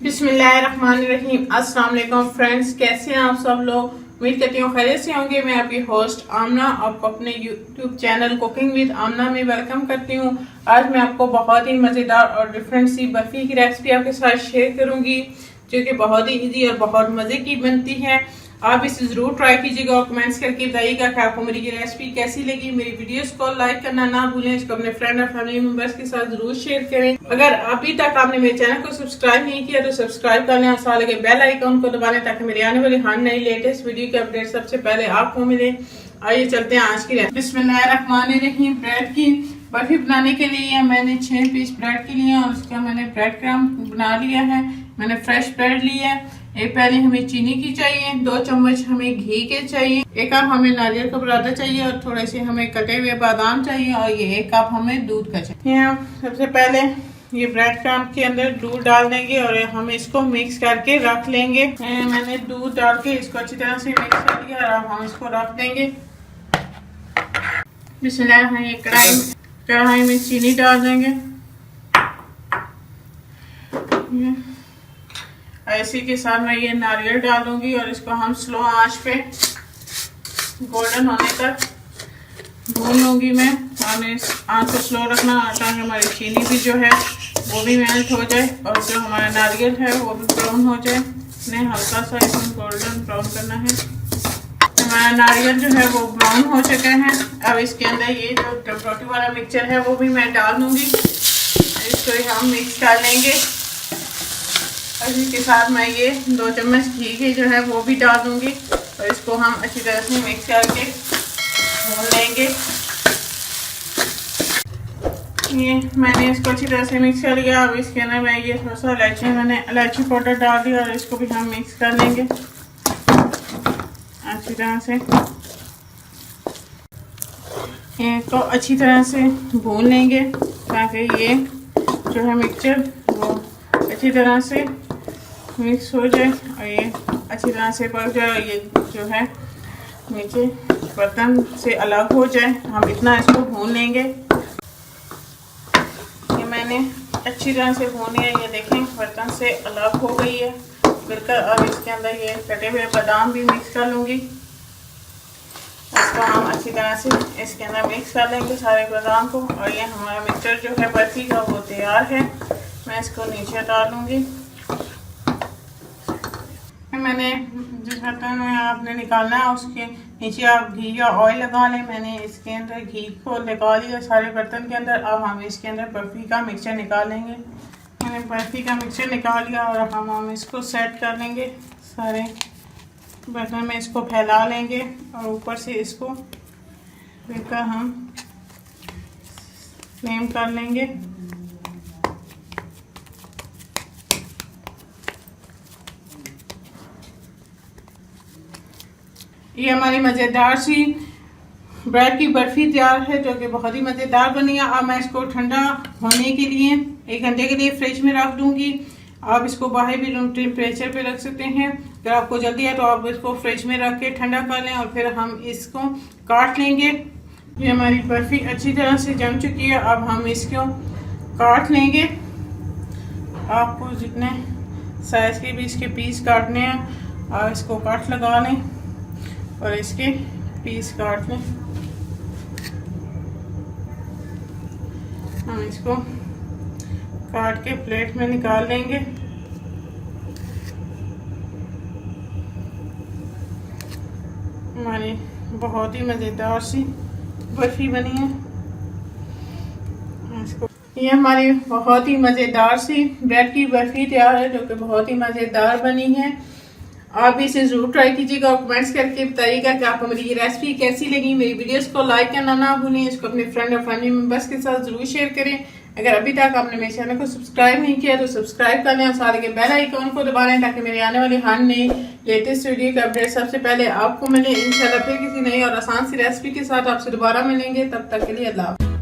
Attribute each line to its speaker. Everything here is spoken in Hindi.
Speaker 1: बिस्मिल्लाहिर्रहमानिर्रहीम। अस्सलाम वालेकुम फ्रेंड्स, कैसे हैं आप सब लोग? उम्मीद करती हूँ खैरियत से होंगे। मैं आपकी होस्ट आमना आपको अपने यूट्यूब चैनल कुकिंग विद आमना में वेलकम करती हूँ। आज मैं आपको बहुत ही मज़ेदार और डिफरेंट सी बर्फ़ी की रेसिपी आपके साथ शेयर करूँगी, जो कि बहुत ही इजी और बहुत मज़े की बनती है। आप इसे ज़रूर ट्राई कीजिएगा और कमेंट्स करके बताइएगा कि आपको मेरी ये रेसिपी कैसी लगी। मेरी वीडियोस को लाइक करना ना भूलें, इसको अपने फ्रेंड और फैमिली मेंबर्स के साथ ज़रूर शेयर करें। अगर अभी तक आपने मेरे चैनल को सब्सक्राइब नहीं किया तो सब्सक्राइब कर लें और साथ लगे बेल आइकन को दबा लें ताकि मेरी आने वाली हर नई लेटेस्ट वीडियो की अपडेट सबसे पहले आपको मिले। आइए चलते हैं आज की रेसिपी। बिस्मिल्लाहिर्रहमानिर्रहीम। ब्रेड की बर्फी बनाने के लिए मैंने 6 पीस ब्रेड के लिए और उसका मैंने ब्रेड क्रम्ब बना लिया है। मैंने फ्रेश ब्रेड लिया है। एक पहले हमें चीनी की चाहिए, 2 चम्मच हमें घी के चाहिए, 1 कप हमें नारियल का बुरादा चाहिए और थोड़े से हमें कटे हुए बादाम चाहिए और ये 1 कप हमें दूध का चाहिए। हम सबसे पहले ये ब्रेड क्रम्ब के अंदर दूध डाल देंगे और हम इसको मिक्स करके रख लेंगे। मैंने दूध डाल के इसको अच्छी तरह से मिक्स कर दिया और अब हम इसको रख देंगे। बिस्मिल्लाह। ये कढ़ाई में चीनी डाल देंगे। इसी के साथ मैं ये नारियल डालूंगी और इसको हम स्लो आंच पे गोल्डन होने तक भून लूंगी मैं। हमें आंच को स्लो रखना ताकि हमारी चीनी भी जो है वो भी मेल्ट हो जाए और जो हमारा नारियल है वो भी ब्राउन हो जाए। इन्हें हल्का सा इसमें गोल्डन ब्राउन करना है। हमारा नारियल जो है वो ब्राउन हो चुका है। अब इसके अंदर ये जो टमाटो वाला मिक्सचर है वो भी मैं डाल दूंगी। इसको हम मिक्स कर लेंगे। इसी के साथ मैं ये 2 चम्मच घी के जो है वो भी डाल दूंगी और इसको हम अच्छी तरह से मिक्स करके भून लेंगे। ये मैंने इसको अच्छी तरह से मिक्स कर लिया। अब इसके अंदर मैं ये थोड़ा सा मैंने इलायची पाउडर डाल दिया और इसको भी हम मिक्स कर लेंगे अच्छी तरह से। इसको अच्छी तरह से भून लेंगे ताकि ये जो है मिक्सचर वो अच्छी तरह से मिक्स हो जाए और ये अच्छी तरह से पक जाए। ये जो है नीचे बर्तन से अलग हो जाए, हम इतना इसको भून लेंगे। ये मैंने अच्छी तरह से भून लिया। ये देखें बर्तन से अलग हो गई है बिल्कुल। अब इसके अंदर ये कटे हुए बादाम भी मिक्स कर लूँगी। इसको हम अच्छी तरह से इसके अंदर मिक्स कर लेंगे सारे बादाम को। और ये हमारा मिक्सचर जो है बर्फी का वो तैयार है। मैं इसको नीचे डालूँगी। मैंने जिस बर्तन में आपने निकालना है उसके नीचे आप घी या ऑयल लगा लें। मैंने इसके अंदर घी को लगा लिया सारे बर्तन के अंदर। अब हम इसके अंदर बर्फ़ी का मिक्सचर निकालेंगे। मैंने बर्फ़ी का मिक्सचर निकाल लिया और हम इसको सेट कर लेंगे। सारे बर्तन में इसको फैला लेंगे और ऊपर से इसको लेकर हम फ्लेम कर लेंगे। ये हमारी मज़ेदार सी ब्रेड की बर्फ़ी तैयार है जो कि बहुत ही मज़ेदार बनी है। अब मैं इसको ठंडा होने के लिए 1 घंटे के लिए फ्रिज में रख दूंगी। आप इसको बाहर भी रूम टेम्परेचर पे रख सकते हैं। अगर आपको जल्दी है तो आप इसको फ्रिज में रख के ठंडा कर लें और फिर हम इसको काट लेंगे। ये हमारी बर्फ़ी अच्छी तरह से जम चुकी है। अब हम इसको काट लेंगे। आपको जितने साइज़ के भी इसके पीस काटने हैं आप इसको काट लगा लें और इसके पीस काट लें। हम इसको काट के प्लेट में निकाल लेंगे। हमारी बहुत ही मज़ेदार सी बर्फ़ी बनी है। इसको ये हमारी बहुत ही मज़ेदार सी ब्रेड की बर्फ़ी तैयार है जो कि बहुत ही मज़ेदार बनी है। आप इसे ज़रूर ट्राई कीजिएगा और कमेंट्स करके बताइएगा कि आपको मेरी ये रेसिपी कैसी लगी। मेरी वीडियोस को लाइक करना ना भूलें, इसको अपने फ्रेंड और फैमिली मेंबर्स के साथ ज़रूर शेयर करें। अगर अभी तक आपने मेरे चैनल को सब्सक्राइब नहीं किया तो सब्सक्राइब कर लें और साथ के बेल आइकन को दबा लें ताकि मेरी आने वाली हर नई लेटेस्ट वीडियो की अपडेट सबसे पहले आपको मिले। इंशाल्लाह फिर किसी नई और आसान सी रेसिपी के साथ आपसे दोबारा मिलेंगे। तब तक के लिए अल्लाह।